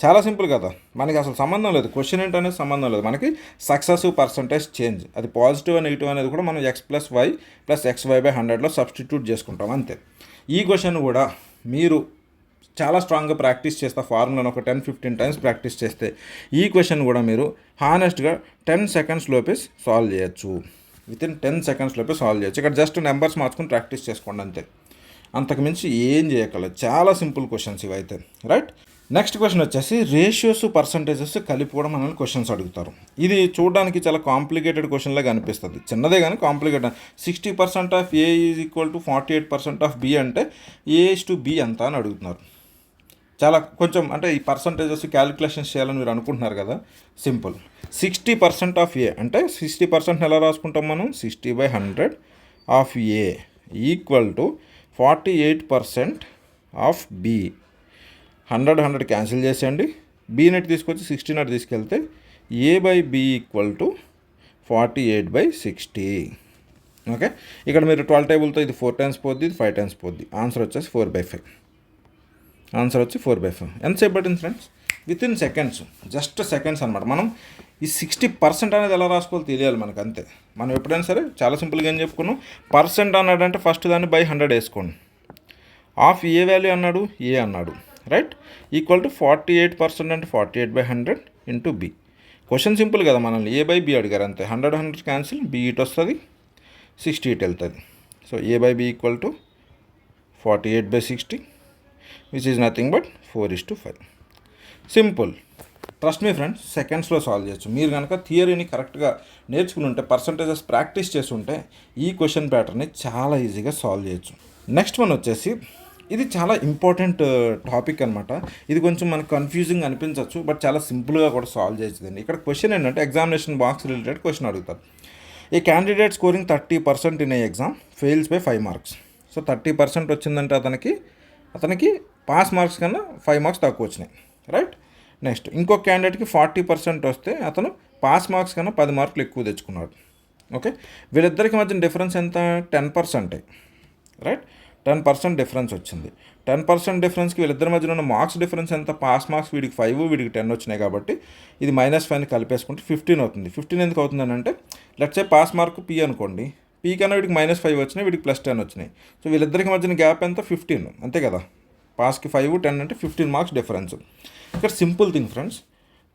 చాలా సింపుల్ కదా, మనకి అసలు సంబంధం లేదు. క్వశ్చన్ ఏంటనేది సంబంధం లేదు. మనకి సక్సెసివ్ పర్సంటేజ్ చేంజ్, అది పాజిటివ్ నెగిటివ్ అనేది కూడా మనం x+y+xy/100లో సబ్స్టిట్యూట్ చేసుకుంటాం అంతే. ఈ క్వశ్చన్ కూడా మీరు చాలా స్ట్రాంగ్గా ప్రాక్టీస్ చేస్తే, ఫార్ములాను ఒక 10-15 టైమ్స్ ప్రాక్టీస్ చేస్తే ఈ క్వశ్చన్ కూడా మీరు హానెస్ట్గా 10 seconds లోపే సాల్వ్ చేయొచ్చు. వితిన్ 10 seconds లోపే సాల్వ్ చేయొచ్చు. ఇక్కడ జస్ట్ నెంబర్స్ మార్చుకొని ప్రాక్టీస్ చేసుకోండి అంతే, అంతకుమించి ఏం చేయగలరు. చాలా సింపుల్ క్వశ్చన్స్ ఇవైతే. రైట్, నెక్స్ట్ క్వశ్చన్ వచ్చేసి రేషియోస్ పర్సంటేజెస్ కలిపి కూడా మనల్ని క్వశ్చన్స్ అడుగుతారు. ఇది చూడడానికి చాలా కాంప్లికేటెడ్ క్వశ్చన్లాగా అనిపిస్తుంది, చిన్నదే కానీ complicated. 60% of A is equal to 48% of B అంటే A/B ఎంత అని అడుగుతున్నారు. చాలా కొంచెం అంటే ఈ పర్సంటేజెస్ క్యాలిక్యులేషన్స్ చేయాలని మీరు అనుకుంటున్నారు కదా. సింపుల్. 60% ఆఫ్ ఏ అంటే 60% ఎలా రాసుకుంటాం మనం? 60/100 of A equal to 48% of B. 100 cancel చేసేయండి. బి నెట్ తీసుకొచ్చి 60 నెట్ తీసుకెళ్తే A/B ఈక్వల్ టు 48/60. ఓకే, ఇక్కడ మీరు 12 టేబుల్తో ఇది 4 times పోద్ది, ఇది 5 times పోద్ది. ఆన్సర్ వచ్చేసి 4/5. ఆన్సర్ వచ్చి 4/5. ఎంతసేపు పట్టింది friends? Within seconds, just seconds అనమాట. మనం ఈ 60% అనేది ఎలా రాసుకోవాలో తెలియాలి మనకు అంతే. మనం ఎప్పుడైనా సరే చాలా సింపుల్గా ఏం చెప్పుకున్నాం, పర్సెంట్ అన్నాడంటే ఫస్ట్ దాన్ని /100 వేసుకోండి. ఆఫ్ ఏ వాల్యూ అన్నాడు, ఏ అన్నాడు. రైట్, ఈక్వల్ టు 48% అంటే 48/100 ఇంటూ బి. క్వశ్చన్ సింపుల్ కదా, మనల్ని A/B అడిగారు అంతే. 100 క్యాన్సిల్, బి ఇటు వస్తుంది, 60 ఇటు వెళ్తుంది. So A/B equal to 48/60 which is nothing but 4:5. Simple. Trust me friends, సెకండ్స్లో సాల్వ్ చేయొచ్చు. మీరు కనుక థియరీని కరెక్ట్గా నేర్చుకుని ఉంటే, పర్సంటేజెస్ ప్రాక్టీస్ చేస్తుంటే ఈ క్వశ్చన్ ప్యాటర్న్ని చాలా ఈజీగా సాల్వ్ చేయొచ్చు. నెక్స్ట్ వన్ వచ్చేసి ఇది చాలా ఇంపార్టెంట్ టాపిక్ అనమాట. ఇది కొంచెం మనకు కన్ఫ్యూజింగ్ అనిపించవచ్చు, బట్ చాలా సింపుల్గా కూడా సాల్వ్ చేయొచ్చుదండి. ఇక్కడ క్వశ్చన్ ఏంటంటే ఎగ్జామినేషన్ బాక్స్ రిలేటెడ్ క్వశ్చన్ అడుగుతారు. A candidate scoring 30% in a exam fails by 5 marks. So 30% వచ్చిందంటే అతనికి పాస్ మార్క్స్ కన్నా 5 marks తక్కువ వచ్చినాయి. రైట్, నెక్స్ట్ ఇంకొక క్యాండిడేట్కి 40% వస్తే అతను పాస్ మార్క్స్ కన్నా 10 marks ఎక్కువ తెచ్చుకున్నాడు. ఓకే, వీళ్ళిద్దరికి మధ్య డిఫరెన్స్ ఎంత? 10%. రైట్, 10% డిఫరెన్స్ వచ్చింది. 10% డిఫరెన్స్కి వీళ్ళిద్దరి మధ్యన ఉన్న మార్క్స్ డిఫరెన్స్ ఎంత? పాస్ మార్క్స్ వీడికి 5, వీడికి 10 వచ్చినాయి కాబట్టి ఇది -5 కలిపేసుకుంటే 15 అవుతుంది. 15 ఎందుకు అవుతుందని అంటే, let's say pass mark P అనుకోండి, P కన్నా వీడికి -5 వచ్చినాయి, వీడికి +10 వచ్చినాయి. సో వీళ్ళిద్దరికి మధ్యన గ్యాప్ ఎంత? 15, అంతే కదా. పాస్కి 5, 10 అంటే 15 marks డిఫరెన్స్. ఇక్కడ సింపుల్ థింగ్ ఫ్రెండ్స్,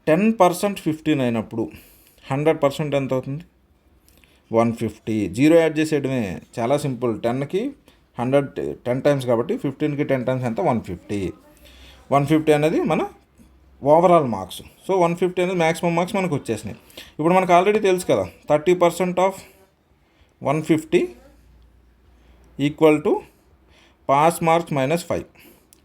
10% 15 అయినప్పుడు 100% ఎంత అవుతుంది? 150. 0 యాడ్ చేసేయడమే, చాలా సింపుల్. 10కి 100 10 times కాబట్టి 15కి 10 times ఎంత? 150. 150 అనేది మన ఓవరాల్ మార్క్స్. సో 150 అనేది మ్యాక్సిమం మార్క్స్ మనకు వచ్చేసినాయి. ఇప్పుడు మనకు ఆల్రెడీ తెలుసు కదా, 30% of 150 equal to pass marks -5.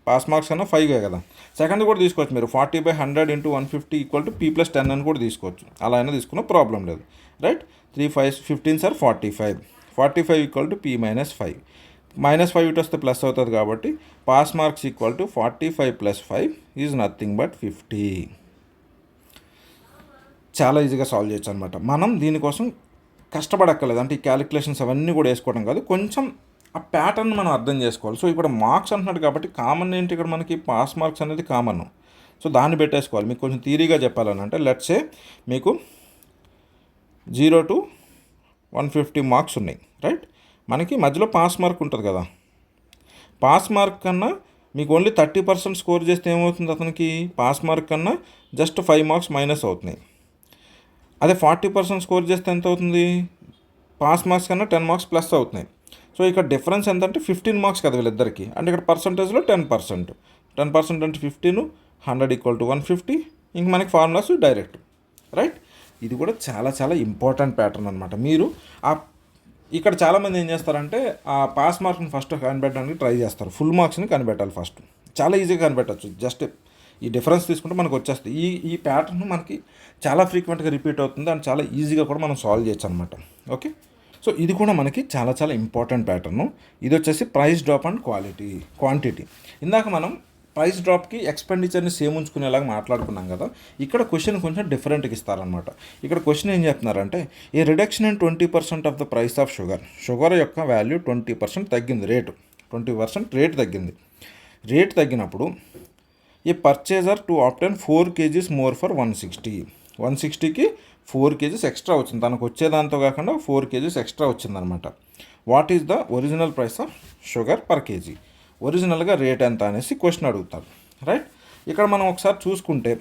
Pass marks కన్నా 5 కదా. సెకండ్ కూడా తీసుకోవచ్చు మీరు 40/100 × 150 = P+10 అని కూడా తీసుకోవచ్చు. అలా అయినా తీసుకున్న ప్రాబ్లం లేదు, రైట్. 3 5 15 సార్ 45. 45 = P - 5. -5 ఇటు వస్తే ప్లస్ అవుతుంది కాబట్టి pass marks = 45 + 5 is nothing but 50. చాలా ఈజీగా సాల్వ్ చేయొచ్చు అనమాట. మనం దీనికోసం కష్టపడక్కర్లేదు, అంటే ఈ క్యాలిక్యులేషన్స్ అవన్నీ కూడా వేసుకోవడం కాదు, కొంచెం ఆ ప్యాటర్న్ మనం అర్థం చేసుకోవాలి. సో ఇక్కడ మార్క్స్ అంటున్నాడు కాబట్టి కామన్ ఏంటి, ఇక్కడ మనకి పాస్ మార్క్స్ అనేది కామన్. సో దాన్ని పెట్టేసుకోవాలి. మీకు కొంచెం థియరీగా చెప్పాలని అంటే లెట్సే మీకు 0 to 150 మార్క్స్ ఉన్నాయి, రైట్. మనకి మధ్యలో పాస్ మార్క్ ఉంటుంది కదా. పాస్ మార్క్ కన్నా మీకు ఓన్లీ 30% స్కోర్ చేస్తే ఏమవుతుంది, అతనికి పాస్ మార్క్ కన్నా జస్ట్ 5 మార్క్స్ మైనస్ అవుతున్నాయి. అదే 40% స్కోర్ చేస్తే ఎంత అవుతుంది, పాస్ మార్క్స్ కన్నా 10 మార్క్స్ ప్లస్ అవుతున్నాయి. సో ఇక్కడ డిఫరెన్స్ ఎంత అంటే 15 మార్క్స్ కదా వీళ్ళిద్దరికి, అంటే ఇక్కడ పర్సంటేజ్లో 10%. 10% అంటే 15, 100 = 150. ఇంక మనకి ఫార్ములాస్ డైరెక్ట్, రైట్. ఇది కూడా చాలా చాలా ఇంపార్టెంట్ ప్యాటర్న్ అనమాట. మీరు ఇక్కడ చాలామంది ఏం చేస్తారంటే ఆ పాస్ మార్క్ని ఫస్ట్ కనిపెట్టడానికి ట్రై చేస్తారు, ఫుల్ మార్క్స్ని కనిపెట్టాలి ఫస్ట్. చాలా ఈజీగా కనిపెట్టచ్చు, జస్ట్ ఈ డిఫరెన్స్ తీసుకుంటే మనకు వచ్చేస్తుంది. ఈ ప్యాటర్న్ మనకి చాలా ఫ్రీక్వెంట్గా రిపీట్ అవుతుంది అండ్ చాలా ఈజీగా కూడా మనం సాల్వ్ చేయొచ్చు అనమాట. ఓకే, సో ఇది కూడా మనకి చాలా చాలా ఇంపార్టెంట్ ప్యాటర్ను. ఇది వచ్చేసి ప్రైస్ డ్రాప్ అండ్ క్వాంటిటీ. ఇందాక మనం ప్రైస్ డ్రాప్కి ఎక్స్పెండిచర్ని సేమ్ ఉంచుకునేలాగా మాట్లాడుకున్నాం కదా. ఇక్కడ క్వశ్చన్ కొంచెం డిఫరెంట్గా ఇస్తారనమాట. ఇక్కడ క్వశ్చన్ ఏం చెప్తున్నారంటే a reduction in 20% of the price of sugar యొక్క వాల్యూ 20% తగ్గింది, 20% రేట్ తగ్గింది. రేట్ తగ్గినప్పుడు a purchaser to obtain 4 kgs more for 160కి 4 kgs ఎక్స్ట్రా వచ్చింది, తనకు వచ్చేదాంతో కాకుండా 4 kgs ఎక్స్ట్రా వచ్చిందనమాట. What is the original price of sugar per KG, ఒరిజినల్గా రేట్ ఎంత అనేసి క్వశ్చన్ అడుగుతారు, రైట్. ఇక్కడ మనం ఒకసారి చూసుకుంటే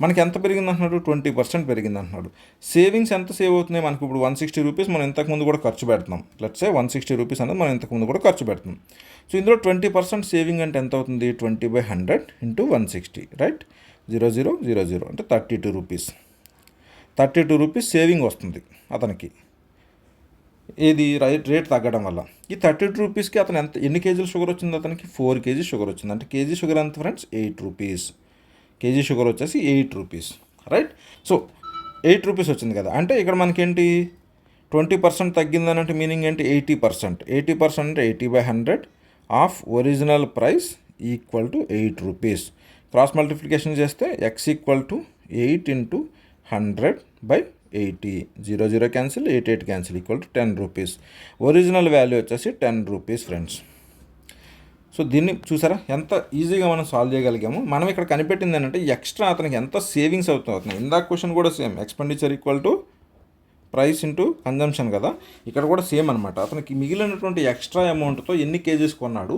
మనకి ఎంత పెరిగింది అంటున్నాడు, 20% పెరిగింది అంటున్నాడు. సేవింగ్స్ ఎంత సేవ్ అవుతున్నాయి మనకు, ఇప్పుడు 160 రూపీస్ మనం ఇంతకుముందు కూడా ఖర్చు పెడుతున్నాం. లెట్స్ సే 160 రూపీస్ అనేది మనం ఇంతకుముందు కూడా ఖర్చు పెడుతున్నాం. సో ఇందులో 20% సేవింగ్ అంటే ఎంత అవుతుంది, 20/100 × 160, రైట్. 0000 అంటే 32 రూపీస్. 32 రూపీస్ సేవింగ్ వస్తుంది అతనికి, ఏది రేట్ తగ్గడం వల్ల. ఈ 32 రూపీస్కి అతను ఎన్ని కేజీలు షుగర్ వచ్చింది, అతనికి 4 kg షుగర్ వచ్చింది. అంటే కేజీ షుగర్ ఎంత ఫ్రెండ్స్, 8 రూపీస్. కేజీ షుగర్ వచ్చేసి 8 రూపీస్, రైట్. సో 8 రూపీస్ వచ్చింది కదా, అంటే ఇక్కడ మనకేంటి 20% తగ్గిందని అంటే మీనింగ్ ఏంటి, 80%. 80% అంటే 80/100 of original price = 8 rupees. Cross multiplication చేస్తే x = 8 × 100/80. 00 cancel, 88 cancel, = 10 rupees. Original value వచ్చేసి 10 రూపీస్ ఫ్రెండ్స్. సో దీన్ని చూసారా ఎంత ఈజీగా మనం సాల్వ్ చేయగలిగాము. మనం ఇక్కడ కనిపెట్టింది ఏంటంటే ఎక్స్ట్రా అతనికి ఎంత సేవింగ్స్ అవుతున్నాయి. ఇందాక క్వశ్చన్ కూడా same, expenditure = price into consumption కదా. ఇక్కడ కూడా సేమ్ అనమాట. అతనికి మిగిలినటువంటి ఎక్స్ట్రా అమౌంట్తో ఎన్ని కేజీస్ కొన్నాడు,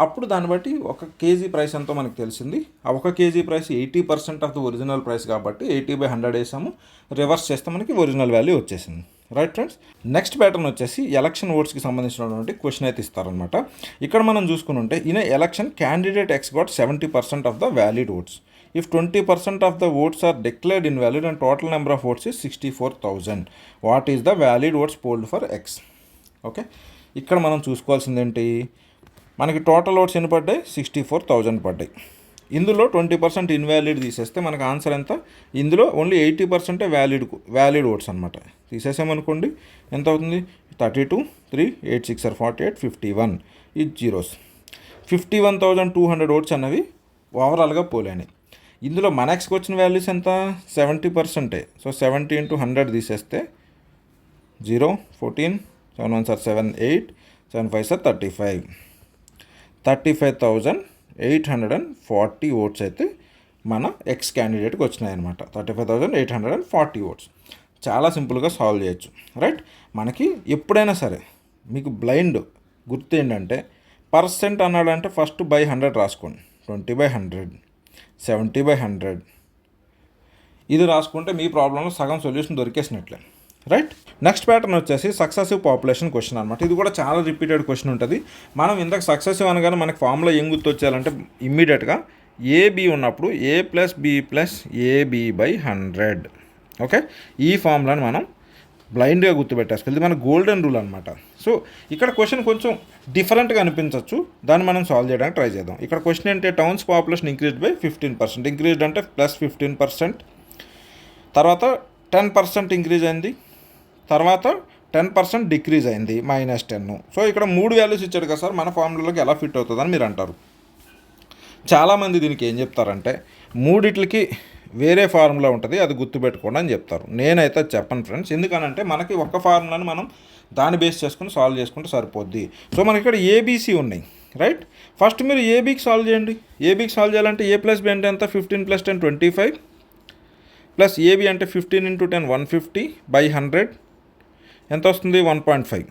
అప్పుడు దాన్ని బట్టి 1 kg ప్రైస్ ఎంతో మనకు తెలిసింది. ఆ 1 kg price 80% of the original price కాబట్టి 80/100 వేసాము, రివర్స్ చేస్తే మనకి ఒరిజినల్ వాల్యూ వచ్చేసింది, రైట్ ఫ్రెండ్స్. నెక్స్ట్ ప్యాటర్న్ వచ్చేసి ఎలక్షన్ ఓట్స్కి సంబంధించినటువంటి క్వశ్చన్ అయితే ఇస్తారనమాట. ఇక్కడ మనం చూసుకుని ఉంటే in election candidate X got 70% of the valid votes. If 20% of the votes are declared invalid and total number of votes is 64,000, what is the valid votes polled for X? Okay, ఇక్కడ మనం చూసుకోవాల్సింది ఏంటి, మనకి total votes ఎన్ని పడ్డాయి, 64,000 పడ్డాయి. ఇందులో 20% invalid తీసేస్తే మనకు ఆన్సర్ ఎంత, ఇందులో ఓన్లీ 80% వ్యాలిడ్ ఓట్స్ అనమాట. తీసేసామనుకోండి ఎంత అవుతుంది, 32, 3, 8, 6 are 48, 51 ఈ జీరోస్. 51,200 ఓట్స్ అన్నవి ఓవరాల్గా పోలేనాయి. ఇందులో మన ఎక్స్కి వచ్చిన వాల్యూస్ ఎంత, 70%. సో 70 × 100 తీసేస్తే 0, 14, 7 1s are 7, 8, 7 5s are 35. 35,840 oats అయితే మన ఎక్స్ క్యాండిడేట్కి వచ్చినాయి అనమాట. 35,840 ఓట్స్. చాలా సింపుల్గా సాల్వ్ చేయొచ్చు, రైట్. మనకి ఎప్పుడైనా సరే మీకు బ్లైండ్ గుర్తు ఏంటంటే పర్సెంట్ అన్నాడంటే ఫస్ట్ బై 100 రాసుకోండి. 20/100, 70/100 ఇది రాసుకుంటే మీ ప్రాబ్లంలో సగం సొల్యూషన్ దొరికేసినట్లే, రైట్. నెక్స్ట్ ప్యాటర్న్ వచ్చేసి సక్సెసివ్ పాపులేషన్ క్వశ్చన్ అనమాట. ఇది కూడా చాలా రిపీటెడ్ క్వశ్చన్ ఉంటుంది. మనం ఇందాక సక్సెసివ్ అనగానే మనకి ఫార్ములా ఏం గుర్తొచ్చేయాలంటే ఇమ్మీడియట్గా AB ఉన్నప్పుడు A + B + AB/100. ఓకే, ఈ ఫార్ములాని మనం బ్లైండ్గా గుర్తుపెట్టేసుకోవాలి. ఇది మన గోల్డెన్ రూల్ అనమాట. సో ఇక్కడ క్వశ్చన్ కొంచెం డిఫరెంట్గా అనిపించవచ్చు, దాన్ని మనం సాల్వ్ చేయడానికి ట్రై చేద్దాం. ఇక్కడ క్వశ్చన్ ఏంటంటే towns population increased by 15%. Increased అంటే ప్లస్ 15%, తర్వాత 10% ఇంక్రీజ్ అయింది, తర్వాత 10% డిక్రీజ్ అయింది -10. సో ఇక్కడ 3 వాల్యూస్ ఇచ్చాడు కదా సార్, మన ఫార్ములాలోకి ఎలా ఫిట్ అవుతుందని మీరు అంటారు. చాలామంది దీనికి ఏం చెప్తారంటే మూడిట్లకి వేరే ఫార్ములా ఉంటుంది, అది గుర్తుపెట్టుకోండి అని చెప్తారు. నేనైతే చెప్పను ఫ్రెండ్స్, ఎందుకనంటే మనకి ఒక్క ఫార్ములాని మనం దాన్ని బేస్ చేసుకుని సాల్వ్ చేసుకుంటే సరిపోద్ది. సో మనకి ఇక్కడ ఏబీసీ ఉన్నాయి, రైట్. ఫస్ట్ మీరు ఏబీకి సాల్వ్ చేయండి. ఏబీకి సాల్వ్ చేయాలంటే ఏ ప్లస్ బి అంటే ఎంత, 15 + 10 25, ప్లస్ ఏబీ అంటే 15 × 10 150 బై 100 ఎంత వస్తుంది, 1.5.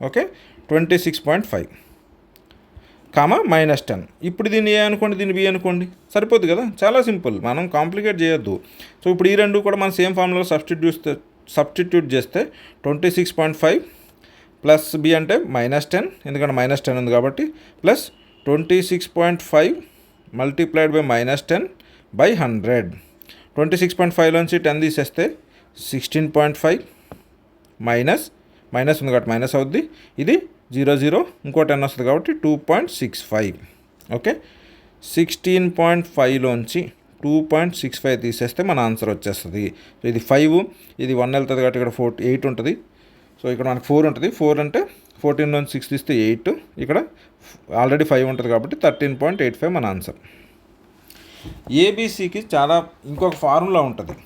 Okay, 26.5 comma -10. ఇప్పుడు దీన్ని ఏ అనుకోండి, దీన్ని బి అనుకోండి, సరిపోద్ది కదా. చాలా సింపుల్, మనం కాంప్లికేట్ చేయొద్దు. సో ఇప్పుడు ఈ రెండు కూడా మనం సేమ్ ఫార్ములా సబ్స్టిట్యూట్ చేస్తే 26.5 ప్లస్ బి అంటే -10, ఎందుకంటే -10 ఉంది కాబట్టి, ప్లస్ 26.5 మల్టిప్లైడ్ బై -10 బై 100. 26.5లోంచి 10 తీసేస్తే 16.5 మైనస్ ఉంది కాబట్టి మైనస్ అవుద్ది. ఇది 0 ఇంకో 10 వస్తుంది కాబట్టి 2.65. ఓకే, 16.5లోంచి 2.65 తీసేస్తే మన ఆన్సర్ వచ్చేస్తుంది. సో ఇది 5, ఇది 1 వెళ్తుంది కాబట్టి ఇక్కడ 8 ఉంటుంది. సో ఇక్కడ మనకు 4 ఉంటుంది. 4 అంటే 14లోంచి 6 తీస్తే 8, ఇక్కడ ఆల్రెడీ 5 ఉంటుంది కాబట్టి 13.85 మన ఆన్సర్. ఏబీసీకి చాలా ఇంకొక ఫార్ములా ఉంటుంది,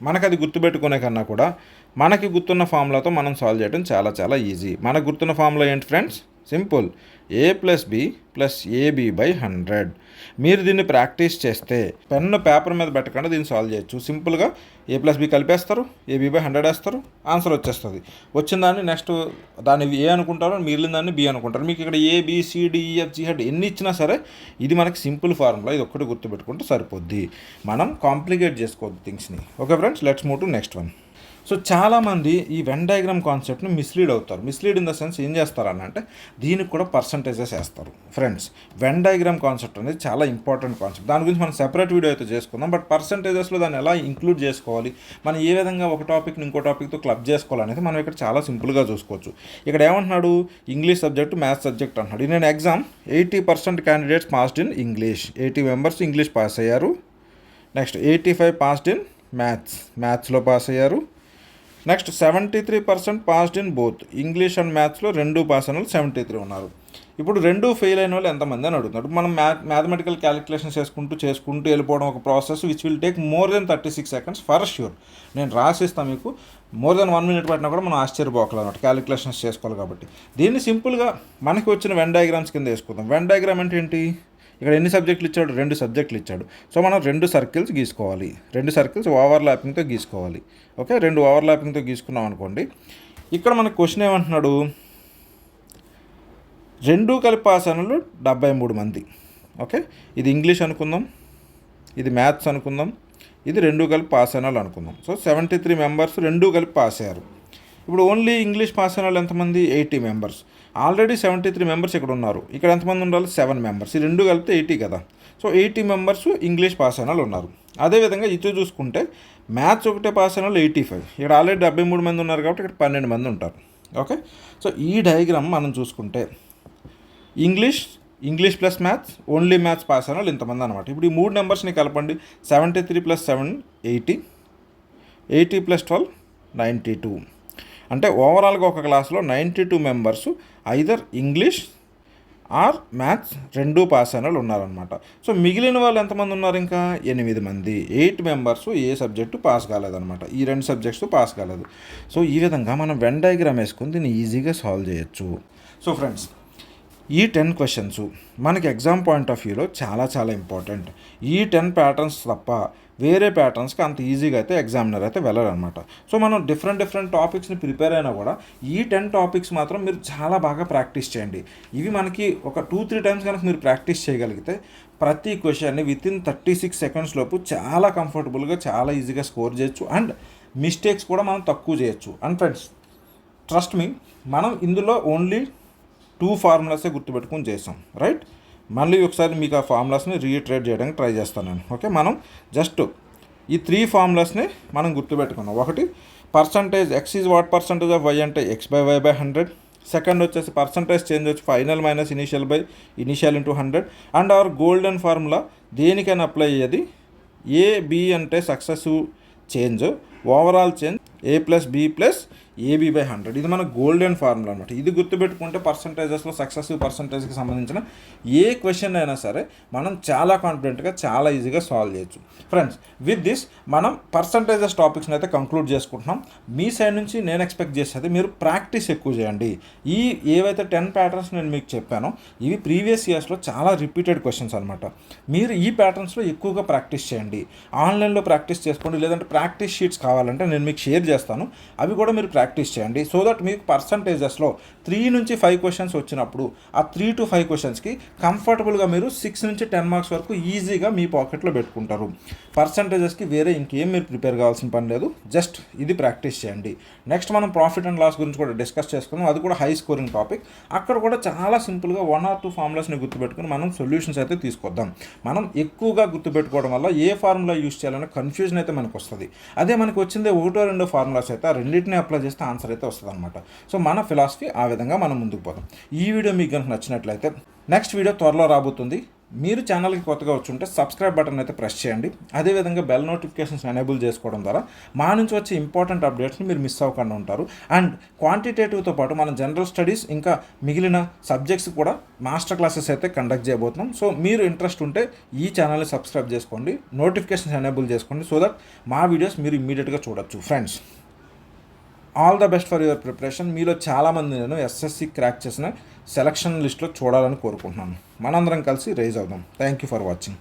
మనకు అది గుర్తుపెట్టుకునే కన్నా కూడా మనకి గుర్తున్న ఫార్ములాతో మనం సాల్వ్ చేయడం చాలా చాలా ఈజీ. మనకు గుర్తున్న ఫార్ములా ఏంటి friends, simple, a + b + ab by 100. మీరు దీన్ని ప్రాక్టీస్ చేస్తే పెన్ను పేపర్ మీద పెట్టకుండా దీన్ని సాల్వ్ చేయొచ్చు. సింపుల్గా a + b కలిపేస్తారు, ab బై 100 వేస్తారు, ఆన్సర్ వచ్చేస్తుంది. వచ్చిన దాన్ని నెక్స్ట్ దాన్ని ఏ అనుకుంటారో, మిగిలిన దాన్ని బి అనుకుంటారు. మీకు ఇక్కడ ABCDEFG ఎన్ని ఇచ్చినా సరే ఇది మనకి సింపుల్ ఫార్ములా, ఇది ఒక్కటి గుర్తుపెట్టుకుంటే సరిపోద్ది. మనం కాంప్లికేట్ చేసుకోవద్దు థింగ్స్ని. Okay friends, let's move to next one. So చాలామంది ఈ వెన్ డయాగ్రామ్ కాన్సెప్ట్ని మిస్లీడ్ అవుతారు. మిస్లీడ్ ఇన్ ద సెన్స్ ఏం చేస్తారని అంటే దీనికి కూడా పర్సంటేజెస్ వేస్తారు. ఫ్రెండ్స్, వెన్ డయాగ్రామ్ కాన్సెప్ట్ అనేది చాలా ఇంపార్టెంట్ కాన్సెప్ట్. దాని గురించి మనం సెపరేట్ వీడియో అయితే చేసుకుందాం. బట్ పర్సంటేజెస్లో దాన్ని ఎలా ఇంక్లూడ్ చేసుకోవాలి, మనం ఏ విధంగా ఒక టాపిక్ని ఇంకో టాపిక్తో క్లబ్ చేసుకోవాలనేది మనం ఇక్కడ చాలా సింపుల్గా చూసుకోవచ్చు. ఇక్కడ ఏమంటున్నాడు, ఇంగ్లీష్ సబ్జెక్టు మ్యాథ్స్ సబ్జెక్ట్ అంటున్నాడు. నేను exam 80% candidates passed in English, 80 members English pass అయ్యారు. నెక్స్ట్ 85 పాస్డ్ ఇన్ మ్యాథ్స్లో పాస్ అయ్యారు. Next 73% passed in both, English and మ్యాథ్స్లో 2 పాస్ అయిన వాళ్ళు 73 ఉన్నారు. ఇప్పుడు 2 ఫెయిల్ అయిన వాళ్ళు ఎంతమంది అని అడుగుతున్నాడు. మనం మ్యాథమెటికల్ క్యాలిక్యులేషన్స్ చేసుకుంటూ వెళ్ళిపోవడం ఒక process which will take more than 36 seconds for sure. నేను రాసిస్తాను మీకు, మోర్ దెన్ 1 minute పట్టినా కూడా మనం ఆశ్చర్యపోకలన్నమాట, క్యాలిక్యులేషన్స్ చేసుకోవాలి కాబట్టి. దీన్ని సింపుల్గా మనకి వచ్చిన వెన్ డయాగ్రామ్స్ కింద వేసుకుందాం. వెన్ డయాగ్రామ్ అంటే ఏంటి, ఇక్కడ ఎన్ని సబ్జెక్టులు ఇచ్చాడు, 2 సబ్జెక్టులు ఇచ్చాడు. సో మనం 2 సర్కిల్స్ గీసుకోవాలి, 2 సర్కిల్స్ ఓవర్లాపింగ్తో గీసుకోవాలి. ఓకే, 2 ఓవర్లాపింగ్తో గీసుకున్నాం అనుకోండి. ఇక్కడ మనకు క్వశ్చన్ ఏమంటున్నాడు, 2 కలిపి పాస్ అయిన వాళ్ళు 73 మంది. ఓకే, ఇది ఇంగ్లీష్ అనుకుందాం, ఇది మ్యాథ్స్ అనుకుందాం, ఇది 2 కలిపి పాస్ అయిన వాళ్ళు అనుకుందాం. సో 73 మెంబర్స్ 2 కలిపి పాస్ అయ్యారు. ఇప్పుడు ఓన్లీ ఇంగ్లీష్ పాస్ అయిన వాళ్ళు ఎంతమంది, 80 మెంబర్స్. ఆల్రెడీ 73 మెంబర్స్ ఇక్కడ ఉన్నారు. ఇక్కడ ఎంతమంది ఉండాలి, 7 మెంబర్స్. ఈ 2 కలిపితే 80 కదా. సో 80 మెంబర్స్ ఇంగ్లీష్ పాస్ అయిన వాళ్ళు ఉన్నారు. అదేవిధంగా ఇటు చూసుకుంటే మ్యాథ్స్ ఒకటే పాస్ అయిన వాళ్ళు 85. ఇక్కడ ఆల్రెడీ 73 మంది ఉన్నారు కాబట్టి ఇక్కడ 12 మంది ఉంటారు. ఓకే, సో ఈ డయాగ్రామ్ మనం చూసుకుంటే English plus maths, only maths pass అయిన వాళ్ళు ఇంతమంది అనమాట. ఇప్పుడు ఈ 3 నెంబర్స్ని కలపండి. 73 + 7 80, 80 + 12 92. అంటే ఓవరాల్గా ఒక క్లాస్లో 92 members either English are maths 2 pass అయిన వాళ్ళు ఉన్నారనమాట. సో మిగిలిన వాళ్ళు ఎంతమంది ఉన్నారు, ఇంకా 8 మంది. 8 మెంబర్స్ ఏ సబ్జెక్టు పాస్ కాలేదన్నమాట, ఈ 2 సబ్జెక్ట్స్ పాస్ కాలేదు. సో ఈ విధంగా మనం వెన్ డయాగ్రామ్ వేసుకుని దీన్ని ఈజీగా సాల్వ్ చేయొచ్చు. సో ఫ్రెండ్స్, ఈ 10 క్వశ్చన్స్ మనకి ఎగ్జామ్ పాయింట్ ఆఫ్ వ్యూలో చాలా చాలా ఇంపార్టెంట్. ఈ 10 ప్యాటర్న్స్ తప్ప వేరే ప్యాటర్న్స్కి అంత ఈజీగా అయితే ఎగ్జామినర్ అయితే వెళ్ళరనమాట. సో మనం డిఫరెంట్ టాపిక్స్ని ప్రిపేర్ అయినా కూడా ఈ 10 టాపిక్స్ మాత్రం మీరు చాలా బాగా ప్రాక్టీస్ చేయండి. ఇవి మనకి ఒక 2-3 టైమ్స్ కనుక మీరు ప్రాక్టీస్ చేయగలిగితే ప్రతి క్వశ్చన్ని వితిన్ 36 seconds లోపు చాలా కంఫర్టబుల్గా చాలా ఈజీగా స్కోర్ చేయొచ్చు. అండ్ మిస్టేక్స్ కూడా మనం తక్కువ చేయొచ్చు. అండ్ ఫ్రెండ్స్, ట్రస్ట్ మీ, మనం ఇందులో ఓన్లీ 2 ఫార్ములాసే గుర్తుపెట్టుకుని చేసాం, రైట్. మళ్ళీ ఒకసారి మీకు ఆ ఫార్ములాస్ని రీట్రేట్ చేయడానికి ట్రై చేస్తాను నేను. ఓకే, మనం జస్ట్ ఈ 3 ఫార్ములాస్ని మనం గుర్తుపెట్టుకున్నాం. ఒకటి percentage X is what percentage of Y అంటే X by Y by 100. Second వచ్చేసి పర్సంటేజ్ చేంజ్ వచ్చి final minus initial by initial into 100. And our golden formula దేనికైనా అప్లై అయ్యేది ఏ బి అంటే successive change, overall change A plus B plus A B by 100. ఇది మన golden formula అనమాట. ఇది గుర్తుపెట్టుకుంటే పర్సంటేజెస్లో సక్సెసివ్ పర్సంటేజ్కి సంబంధించిన ఏ క్వశ్చన్ అయినా సరే మనం చాలా కాన్ఫిడెంట్గా చాలా ఈజీగా సాల్వ్ చేయొచ్చు. ఫ్రెండ్స్, విత్ దిస్ మనం పర్సంటేజెస్ టాపిక్స్ని అయితే కంక్లూడ్ చేసుకుంటున్నాం. మీ సైడ్ నుంచి నేను ఎక్స్పెక్ట్ చేసేది మీరు ప్రాక్టీస్ ఎక్కువ చేయండి. ఈ ఏవైతే 10 ప్యాటర్న్స్ నేను మీకు చెప్పానో ఇవి ప్రీవియస్ ఇయర్స్లో చాలా రిపీటెడ్ క్వశ్చన్స్ అనమాట. మీరు ఈ ప్యాటర్న్స్లో ఎక్కువగా ప్రాక్టీస్ చేయండి. ఆన్లైన్లో ప్రాక్టీస్ చేసుకోండి, లేదంటే ప్రాక్టీస్ షీట్స్ కావాలంటే నేను మీకు షేర్ చేస్తాను, అవి కూడా మీరు ప్రాక్టీస్ చేయండి. సో దట్ మీకు పర్సంటేజెస్లో 3 నుంచి 5 క్వశ్చన్స్ వచ్చినప్పుడు ఆ 3 to 5 క్వశ్చన్స్కి కంఫర్టబుల్గా మీరు 6 నుంచి 10 మార్క్స్ వరకు ఈజీగా మీ పాకెట్లో పెట్టుకుంటారు. పర్సంటేజెస్కి వేరే ఇంకేం మీరు ప్రిపేర్ కావాల్సిన పని లేదు, జస్ట్ ఇది ప్రాక్టీస్ చేయండి. నెక్స్ట్ మనం ప్రాఫిట్ అండ్ లాస్ గురించి కూడా డిస్కస్ చేసుకుందాం. అది కూడా హై స్కోరింగ్ టాపిక్. అక్కడ కూడా చాలా సింపుల్గా 1 or 2 ఫార్ములాస్ని గుర్తుపెట్టుకుని మనం సొల్యూషన్స్ అయితే తీసుకొద్దాం. మనం ఎక్కువగా గుర్తుపెట్టుకోవడం వల్ల ఏ ఫార్ములా యూస్ చేయాలనే కన్ఫ్యూజన్ అయితే మనకు వస్తుంది. అదే మనకు వచ్చిందే 1-2 ఫార్ములాస్ అయితే ఆ రెండింటిని అప్లై చేస్తే ఆన్సర్ అయితే వస్తుంది అనమాట. సో మన ఫిలాసఫీ ఆ విధంగా మనం ముందుకు పోదాం. ఈ వీడియో మీకు కనుక నచ్చినట్లయితే నెక్స్ట్ వీడియో త్వరలో రాబోతుంది. మీరు ఛానల్కి కొత్తగా వచ్చుంటే సబ్స్క్రైబ్ బటన్ అయితే ప్రెస్ చేయండి. అదేవిధంగా బెల్ నోటిఫికేషన్స్ ఎనేబుల్ చేసుకోవడం ద్వారా మా నుంచి వచ్చే ఇంపార్టెంట్ అప్డేట్స్ని మీరు మిస్ అవ్వకుండా ఉంటారు. అండ్ క్వాంటిటేటివ్తో పాటు మన జనరల్ స్టడీస్ ఇంకా మిగిలిన సబ్జెక్ట్స్ కూడా మాస్టర్ క్లాసెస్ అయితే కండక్ట్ చేయబోతున్నాం. సో మీరు ఇంట్రెస్ట్ ఉంటే ఈ ఛానల్ని సబ్స్క్రైబ్ చేసుకోండి, నోటిఫికేషన్స్ ఎనేబుల్ చేసుకోండి, సో దట్ మా వీడియోస్ మీరు ఇమ్మీడియట్గా చూడొచ్చు. Friends, all the best for your preparation. మీలో చాలామంది నేను ఎస్ఎస్సి క్రాక్ చేసిన సెలక్షన్ లిస్ట్లో చూడాలని కోరుకుంటున్నాను. మనందరం కలిసి రైజ్ అవుదాం. Thank you for watching.